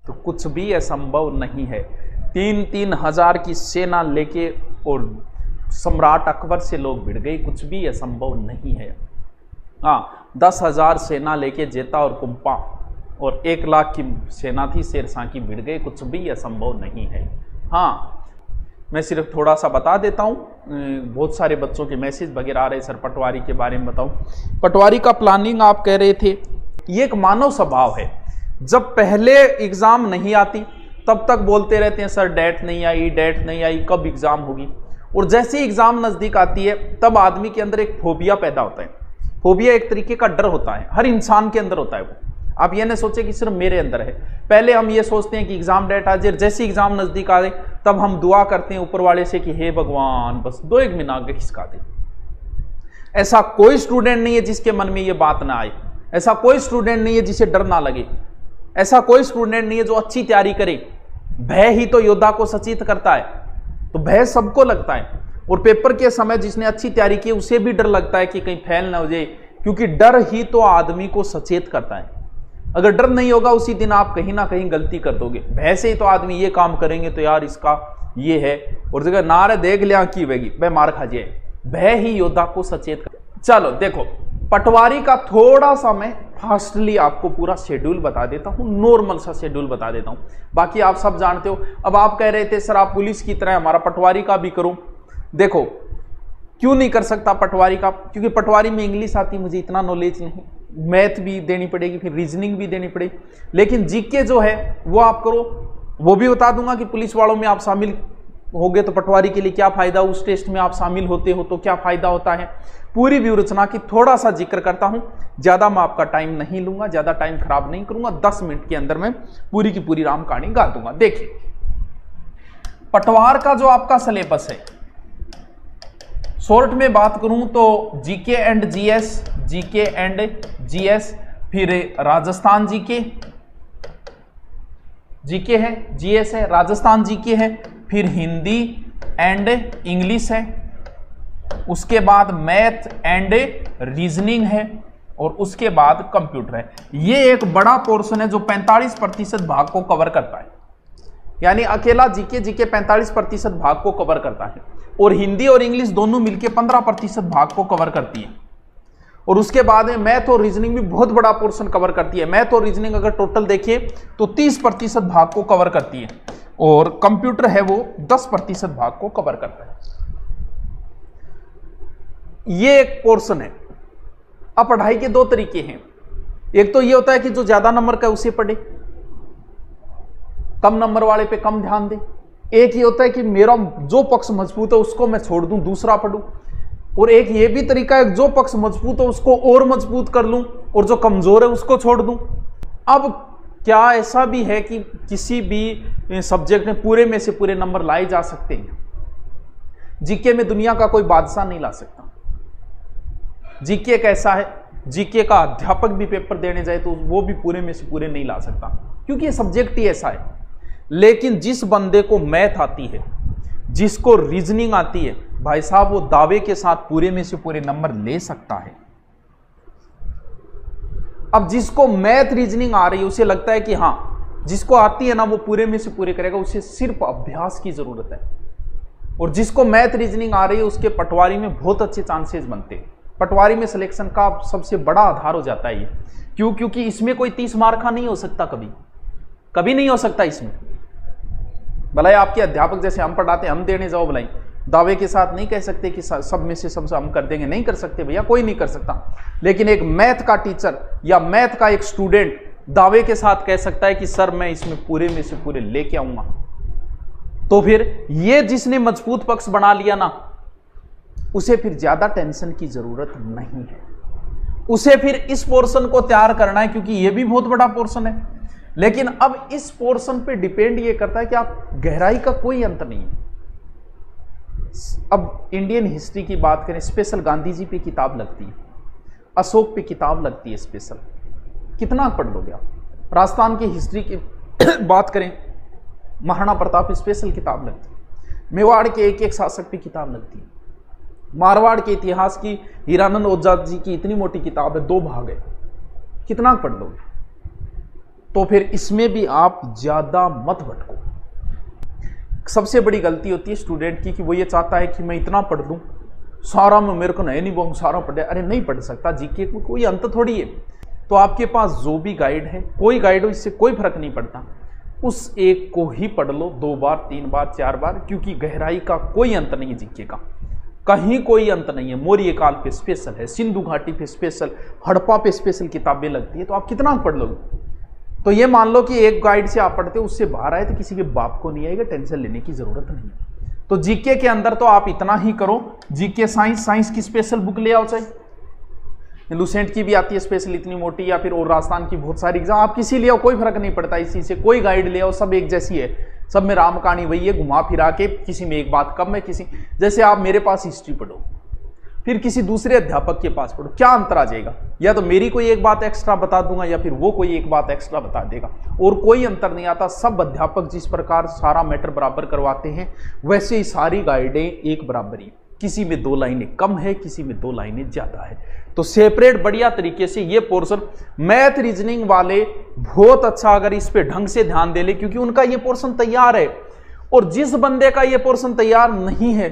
तो कुछ भी असंभव नहीं है। 3-3 हजार की सेना लेके और सम्राट अकबर से लोग भिड़ गए, कुछ भी असंभव नहीं है। हाँ, 10,000 सेना लेके जेता और कुंपा और 1 लाख की सेना थी शेरशाह की, भिड़ गए, कुछ भी असंभव नहीं है। हाँ, मैं सिर्फ थोड़ा सा बता देता हूँ, बहुत सारे बच्चों के मैसेज वगैरह आ रहे, सर पटवारी के बारे में बताऊँ। पटवारी का प्लानिंग आप कह रहे थे, ये एक मानव स्वभाव है। जब पहले एग्जाम नहीं आती तब तक बोलते रहते हैं सर डेट नहीं आई, डेट नहीं आई, कब एग्जाम होगी। और जैसे ही एग्जाम नजदीक आती है तब आदमी के अंदर एक फोबिया पैदा होता है। फोबिया एक तरीके का डर होता है, हर इंसान के अंदर होता है वो। आप ये ना सोचे कि सिर्फ मेरे अंदर है। पहले हम ये सोचते हैं कि एग्जाम डेट आ जाए, जैसे एग्जाम नजदीक आ जाए तब हम दुआ करते हैं ऊपर वाले से कि हे भगवान बस 2-1 महीना आगे खिसका दे। ऐसा कोई स्टूडेंट नहीं है जिसके मन में ये बात ना आए, ऐसा कोई स्टूडेंट नहीं है जिसे डर ना लगे, ऐसा कोई स्टूडेंट नहीं है जो अच्छी तैयारी करे। भय ही तो योद्धा को सचेत करता है, तो भय सबको लगता है। और पेपर के समय जिसने अच्छी तैयारी की उसे भी डर लगता है कि कहीं फेल ना हो जाए, क्योंकि डर ही तो आदमी को सचेत करता है। अगर डर नहीं होगा उसी दिन आप कहीं ना कहीं गलती कर दोगे। भय से ही तो आदमी ये काम करेंगे तो यार इसका ये है, और जगह नारे देख लिया की वेगी वह मार खा जाए। भय ही योद्धा को सचेत कर। चलो देखो, पटवारी का थोड़ा सा मैं फास्टली आपको पूरा शेड्यूल बता देता हूं, नॉर्मल सा शेड्यूल बता देता हूं, बाकी आप सब जानते हो। अब आप कह रहे थे सर आप पुलिस की तरह हमारा पटवारी का भी करूं। देखो क्यों नहीं कर सकता पटवारी का, क्योंकि पटवारी में इंग्लिश आती, मुझे इतना नॉलेज नहीं, मैथ भी देनी पड़ेगी, फिर रीजनिंग भी देनी पड़ेगी। लेकिन जीके जो है वो आप करो, वो भी बता दूंगा कि पुलिस वालों में आप शामिल हो गए तो पटवारी के लिए क्या फायदा, उस टेस्ट में आप शामिल होते हो तो क्या फायदा होता है। पूरी व्यूरचना की थोड़ा सा जिक्र करता हूं, ज्यादा मैं आपका टाइम नहीं लूंगा, ज्यादा टाइम खराब नहीं करूंगा। 10 मिनट के अंदर मैं पूरी की पूरी राम कहानी गा दूंगा। देखिए, पटवार का जो आपका सिलेबस है, शॉर्ट में बात करूं तो GK and GS, GK and GS, फिर राजस्थान जीके, जीके है, जीएस है, राजस्थान जीके है, फिर हिंदी एंड इंग्लिश है, उसके बाद मैथ एंड रीजनिंग है, और उसके बाद कंप्यूटर है। ये एक बड़ा पोर्शन है जो 45% भाग को कवर करता है। यानी अकेला जीके 45% भाग को कवर करता है, और हिंदी और इंग्लिश दोनों मिलकर 15% भाग को कवर करती है। और उसके बाद में मैथ और रीजनिंग भी बहुत बड़ा पोर्शन कवर करती है। मैथ और रीजनिंग अगर टोटल देखिए तो 30% भाग को कवर करती है, और कंप्यूटर है वो 10% भाग को कवर करता है। ये एक पोर्शन है। अब पढ़ाई के 2 तरीके हैं। एक तो ये होता है कि जो ज्यादा नंबर का उसे पढ़े, कम नंबर वाले पे कम ध्यान दे। एक ये होता है कि मेरा जो पक्ष मजबूत है उसको मैं छोड़ दूं, दूसरा पढ़ूं। और एक ये भी तरीका है जो पक्ष मजबूत है उसको और मजबूत कर लूं, और जो कमजोर है उसको छोड़ दूं। अब क्या ऐसा भी है कि किसी भी सब्जेक्ट में पूरे में से पूरे नंबर लाए जा सकते हैं? जीके में दुनिया का कोई बादशाह नहीं ला सकता। जीके एक ऐसा है, जीके का अध्यापक भी पेपर देने जाए तो वो भी पूरे में से पूरे नहीं ला सकता, क्योंकि ये सब्जेक्ट ही ऐसा है। लेकिन जिस बंदे को मैथ आती है, जिसको रीजनिंग आती है, भाई साहब वो दावे के साथ पूरे में से पूरे नंबर ले सकता है। अब जिसको मैथ रीजनिंग आ रही है उसे लगता है कि हाँ जिसको आती है ना वो पूरे में से पूरे करेगा, उसे सिर्फ अभ्यास की जरूरत है। और जिसको मैथ रीजनिंग आ रही है उसके पटवारी में बहुत अच्छे चांसेस बनते हैं। पटवारी में सिलेक्शन का सबसे बड़ा आधार हो जाता है ये। क्यों? क्योंकि इसमें कोई 30 मार्क का नहीं हो सकता, कभी नहीं हो सकता इसमें। भलाई आपके अध्यापक जैसे हम पढ़ाते हैं, हम देने जाओ भलाई, दावे के साथ नहीं कह सकते कि सब में से सबसे हम कर देंगे, नहीं कर सकते भैया, कोई नहीं कर सकता। लेकिन एक मैथ का टीचर या मैथ का एक स्टूडेंट दावे के साथ कह सकता है कि सर मैं इसमें पूरे में से पूरे लेके आऊंगा। तो फिर ये जिसने मजबूत पक्ष बना लिया ना, उसे फिर ज्यादा टेंशन की जरूरत नहीं है। उसे फिर इस पोर्शन को तैयार करना है, क्योंकि यह भी बहुत बड़ा पोर्शन है। लेकिन अब इस पोर्शन पे डिपेंड ये करता है कि आप गहराई का कोई अंत नहीं है। अब इंडियन हिस्ट्री की बात करें, स्पेशल गांधी जी पे किताब लगती है, अशोक पे किताब लगती है स्पेशल, कितना पढ़ लोगे आप? राजस्थान की हिस्ट्री की बात करें, महाराणा प्रताप स्पेशल किताब लगती है, मेवाड़ के एक एक शासक पे किताब लगती है, मारवाड़ के इतिहास की हीरानंद ओझा जी की इतनी मोटी किताब है, 2 भाग है, कितना पढ़ लोगे? तो फिर इसमें भी आप ज़्यादा मत भटको। सबसे बड़ी गलती होती है स्टूडेंट की कि वो ये चाहता है कि मैं इतना पढ़ लूँ, सारा में मेरे को नहीं बहु सारा पढ़े। अरे नहीं पढ़ सकता, जीके को कोई अंत थोड़ी है। तो आपके पास जो भी गाइड है, कोई गाइड हो, इससे कोई फर्क नहीं पड़ता, उस एक को ही पढ़ लो 2 बार 3 बार 4 बार, क्योंकि गहराई का कोई अंत नहीं है जीके का, कहीं कोई अंत नहीं है। मौर्य काल पे स्पेशल है, सिंधु घाटी पे स्पेशल, हड़प्पा पे स्पेशल किताबें लगती है, तो आप कितना पढ़ लोगे। तो ये मान लो कि एक गाइड से आप पढ़ते हो, उससे बाहर आए तो किसी के बाप को नहीं आएगा, टेंशन लेने की जरूरत नहीं है। तो जीके के अंदर तो आप इतना ही करो, जीके साइंस की स्पेशल बुक ले आओ, चाहे लुसेंट की भी आती है स्पेशल इतनी मोटी, या फिर और राजस्थान की बहुत सारी एग्जाम, आप किसी ले आओ, कोई फर्क नहीं पड़ता इसी से, कोई गाइड ले आओ, सब एक जैसी है, सब में राम कहानी वही है, घुमा फिरा के, किसी में एक बात कम है, किसी जैसे आप मेरे पास हिस्ट्री पढ़ो, फिर किसी दूसरे अध्यापक के पास पढ़ो, क्या अंतर आ जाएगा। या तो मेरी कोई एक बात एक्स्ट्रा बता दूंगा, या फिर वो कोई एक बात एक्स्ट्रा बता देगा, और कोई अंतर नहीं आता। सब अध्यापक जिस प्रकार सारा मैटर बराबर करवाते हैं, वैसे ही सारी गाइडें एक बराबर ही, किसी में 2 लाइनें कम है, किसी में 2 लाइनें ज्यादा है। तो सेपरेट बढ़िया तरीके से ये पोर्शन मैथ रीजनिंग वाले बहुत अच्छा अगर इस पे ढंग से ध्यान दे ले, क्योंकि उनका ये पोर्शन तैयार है। और जिस बंदे का ये पोर्शन तैयार नहीं है,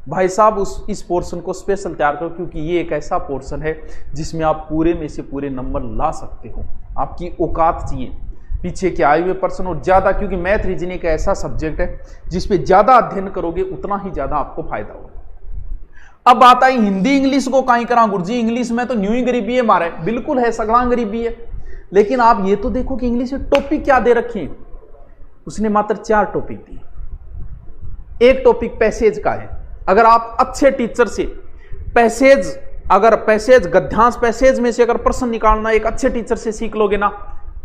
भाई साहब इस पोर्शन को स्पेशल तैयार करो, क्योंकि ये एक ऐसा पोर्शन है जिसमें आप पूरे में से पूरे नंबर ला सकते हो। आपकी औकात चाहिए पीछे के आए हुए पर्सन, और ज्यादा, क्योंकि मैथ रीजनिंग एक ऐसा सब्जेक्ट है जिसपे ज्यादा अध्ययन करोगे उतना ही ज्यादा आपको फायदा होगा। अब बात आई हिंदी इंग्लिश को कहीं करा गुरुजी, इंग्लिश में तो न्यू ही गरीबी है मारे, बिल्कुल है, सगड़ा गरीबी है। लेकिन आप ये तो देखो कि इंग्लिश में टॉपिक क्या दे रखे हैं, उसने मात्र 4 टॉपिक दिए। एक टॉपिक पैसेज का है, अगर आप अच्छे टीचर से पैसेज, अगर पैसेज गद्यांश पैसेज में से अगर प्रश्न निकालना एक अच्छे टीचर से सीख लोगे ना,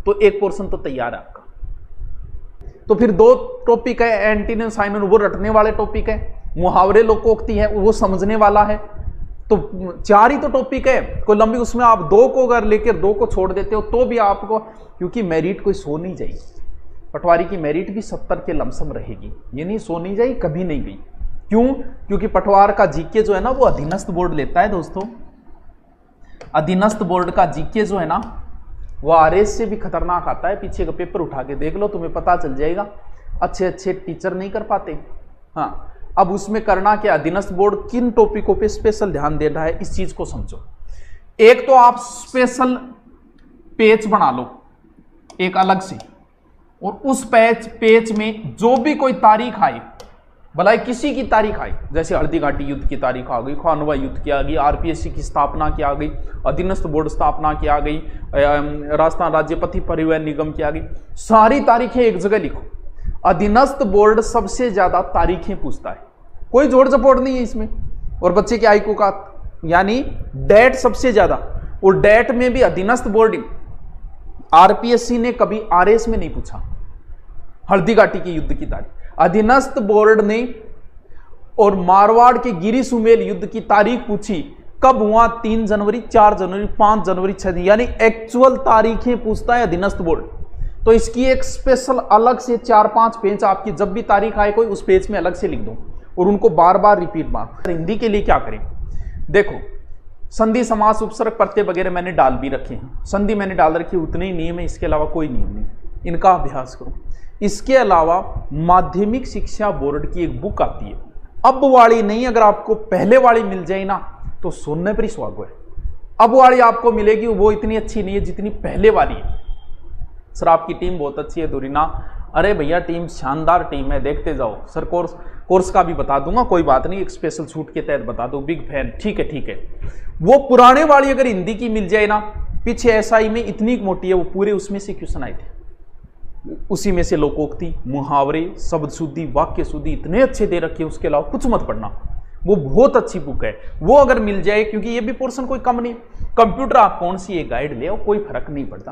तो एक पोर्शन तो तैयार है आपका। तो फिर 2 टॉपिक है, एंटीनिम साइनोनिम वो रटने वाले टॉपिक है, मुहावरे लोकोक्ति है वो समझने वाला है। तो 4 ही तो टॉपिक है, कोई लंबी, उसमें आप 2 को अगर लेकर 2 को छोड़ देते हो तो भी आपको, क्योंकि मेरिट कोई सो नहीं जाएगी, पटवारी की मेरिट भी 70 के लमसम रहेगी, ये नहीं सो नहीं जाएगी, कभी नहीं गई। क्यों? क्योंकि पटवार का जीके जो है ना वो अधीनस्थ बोर्ड लेता है दोस्तों। अधीनस्थ बोर्ड का जीके जो है ना वो आरएस से भी खतरनाक आता है। पीछे का पेपर उठा के देख लो, तुम्हें पता चल जाएगा। अच्छे अच्छे टीचर नहीं कर पाते। हाँ, अब उसमें करना क्या, अधीनस्थ बोर्ड किन टॉपिकों पे स्पेशल ध्यान दे रहा है, इस चीज को समझो। एक तो आप स्पेशल पेज बना लो एक अलग से, और उस पेज में जो भी कोई तारीख आए, भला किसी की तारीख आई, जैसे हल्दी घाटी युद्ध की तारीख आ गई, खानवा युद्ध की आ गई, आरपीएससी की स्थापना की आ गई, अधीनस्थ बोर्ड स्थापना की आ गई, राजस्थान राज्य पथ परिवहन निगम की आ गई, सारी तारीखें एक जगह लिखो। अधीनस्थ बोर्ड सबसे ज्यादा तारीखें पूछता है, कोई जोड़ जपोड़ नहीं है इसमें। और बच्चे की आयु का यानी डेट सबसे ज्यादा, और डेट में भी अधीनस्थ बोर्ड, आरपीएससी ने कभी आरएस में नहीं पूछा हल्दी घाटी के युद्ध की तारीख। अधीनस्थ बोर्ड ने और मारवाड़ के गिरी सुमेल युद्ध की तारीख पूछी, कब हुआ, 3 जनवरी, 4 जनवरी, 5 जनवरी, 6 जनवरी, यानी एक्चुअल तारीखें पूछता है अधीनस्थ बोर्ड। तो इसकी एक स्पेशल अलग से 4-5 पेज आपकी, जब भी तारीख आए कोई उस पेज में अलग से लिख दो, और उनको बार बार रिपीट मार। हिंदी के लिए क्या करें, देखो संधि समास उपसर्ग प्रत्यय वगैरह मैंने डाल भी रखे हैं, संधि मैंने डाल रखी, उतने ही नियम है, इसके अलावा कोई नियम नहीं, इनका अभ्यास करो। इसके अलावा माध्यमिक शिक्षा बोर्ड की एक बुक आती है, अब वाली नहीं, अगर आपको पहले वाली मिल जाए ना तो सुनने पर ही स्वागत है। अब वाली आपको मिलेगी, वो इतनी अच्छी नहीं है जितनी पहले वाली है। सर आपकी टीम बहुत अच्छी है दुरीना, अरे भैया टीम शानदार टीम है, देखते जाओ। सर कोर्स का भी बता दूंगा, कोई बात नहीं, एक स्पेशल छूट के तहत बता दो, बिग फैन, ठीक है ठीक है। वो पुराने वाली अगर हिंदी की मिल जाए ना, पीछे एसआई में इतनी मोटी है, वो पूरे उसमें से क्वेश्चन आए थे, उसी में से लोकोक्ति, मुहावरे, शब्द शुद्धि, वाक्य शुद्धि इतने अच्छे दे रखे, उसके अलावा कुछ मत पढ़ना, वो बहुत अच्छी बुक है। वो अगर मिल जाए, क्योंकि ये भी पोर्शन कोई कम नहीं, कंप्यूटर आप कौन सी एक गाइड ले आओ, कोई फर्क नहीं पड़ता।